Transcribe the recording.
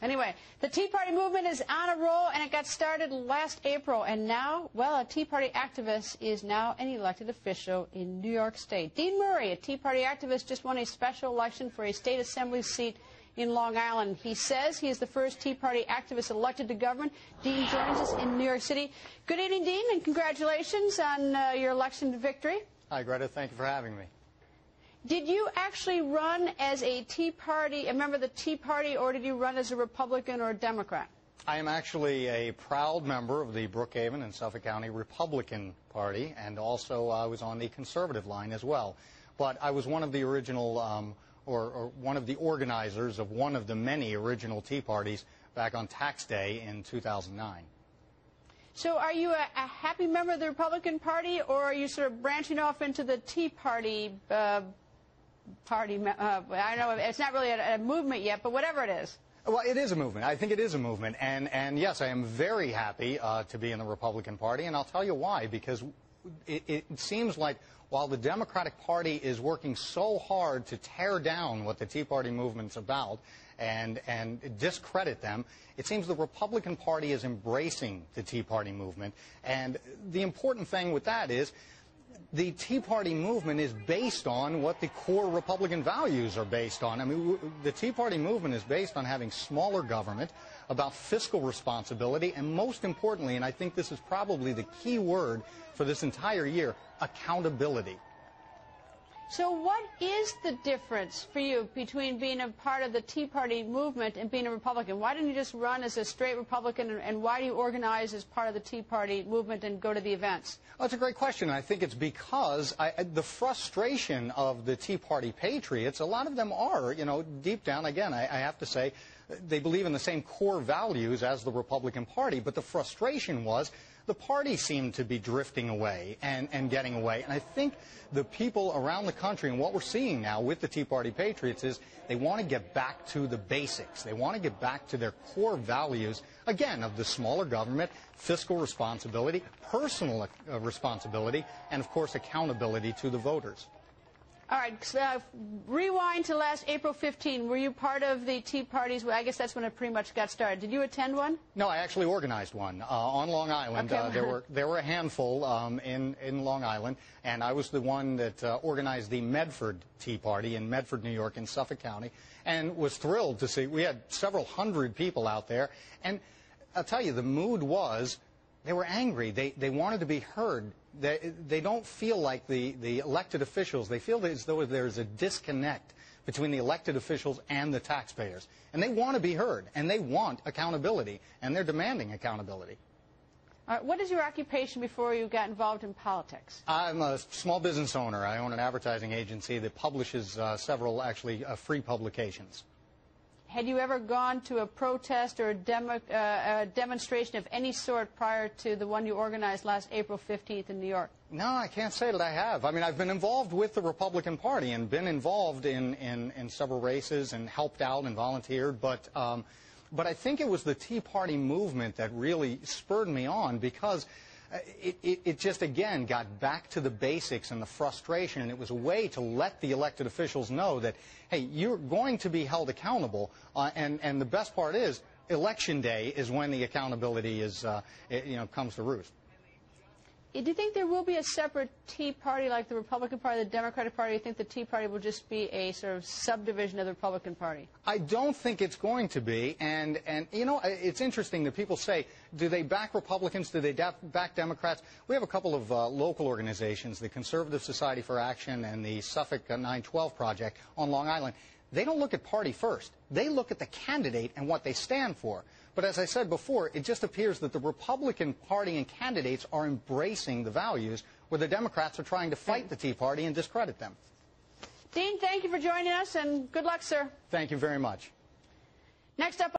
Anyway, the Tea Party movement is on a roll, and it got started last April. And now, well, a Tea Party activist is now an elected official in New York State. Dean Murray, a Tea Party activist, just won a special election for a state assembly seat in Long Island. He says he is the first Tea Party activist elected to govern. Dean joins us in New York City. Good evening, Dean, and congratulations on your election victory. Hi, Greta. Thank you for having me. Did you actually run as a Tea Party, a member of the Tea Party, or did you run as a Republican or a Democrat? I am actually a proud member of the Brookhaven and Suffolk County Republican Party, and also I was on the conservative line as well. But I was one of the original, or one of the organizers of one of the many original Tea Parties back on tax day in 2009. So are you a happy member of the Republican Party, or are you sort of branching off into the Tea Party I know it's not really a movement yet, but whatever it is. Well, it is a movement. I think it is a movement. And yes, I am very happy to be in the Republican Party, and I'll tell you why. Because it seems like while the Democratic Party is working so hard to tear down what the Tea Party movement's about and discredit them, it seems the Republican Party is embracing the Tea Party movement. And the important thing with that is the Tea Party movement is based on what the core Republican values are based on. I mean, the Tea Party movement is based on having smaller government, about fiscal responsibility, and most importantly, and I think this is probably the key word for this entire year, accountability. So what is the difference for you between being a part of the Tea Party movement and being a Republican? Why didn't you just run as a straight Republican, and why do you organize as part of the Tea Party movement and go to the events? Well, that's a great question. I think it's because the frustration of the Tea Party patriots, a lot of them are, deep down, again, I have to say, they believe in the same core values as the Republican Party, but the frustration was the party seemed to be drifting away and getting away. And I think the people around the country, and what we're seeing now with the Tea Party patriots, is they want to get back to the basics. They want to get back to their core values, again, of the smaller government, fiscal responsibility, personal responsibility, and, of course, accountability to the voters. All right, rewind to last April 15. Were you part of the Tea Parties? Well, I guess that's when it pretty much got started. Did you attend one? No, I actually organized one on Long Island. Okay. There were a handful in Long Island, and I was the one that organized the Medford Tea Party in Medford, New York, in Suffolk County, and was thrilled to see. We had several hundred people out there, and I'll tell you, the mood was they were angry. They wanted to be heard. They don't feel like the elected officials. They feel as though there's a disconnect between the elected officials and the taxpayers. And they want to be heard, and they want accountability, and they're demanding accountability. All right, what is your occupation before you got involved in politics? I'm a small business owner. I own an advertising agency that publishes several, actually, free publications. Had you ever gone to a protest or a demonstration of any sort prior to the one you organized last April 15th in New York? No, I can't say that I have. I mean, I've been involved with the Republican Party and been involved in several races and helped out and volunteered, but I think it was the Tea Party movement that really spurred me on, because it just, again, got back to the basics and the frustration, and it was a way to let the elected officials know that, hey, you're going to be held accountable, and the best part is Election Day is when the accountability is, comes to roost. Do you think there will be a separate Tea Party like the Republican Party, the Democratic Party? Do you think the Tea Party will just be a sort of subdivision of the Republican Party? I don't think it's going to be. And it's interesting that people say, do they back Republicans? Do they back Democrats? We have a couple of local organizations, the Conservative Society for Action and the Suffolk 912 Project on Long Island. They don't look at party first. They look at the candidate and what they stand for. But as I said before, it just appears that the Republican Party and candidates are embracing the values where the Democrats are trying to fight the Tea Party and discredit them. Dean, thank you for joining us, and good luck, sir. Thank you very much. Next up.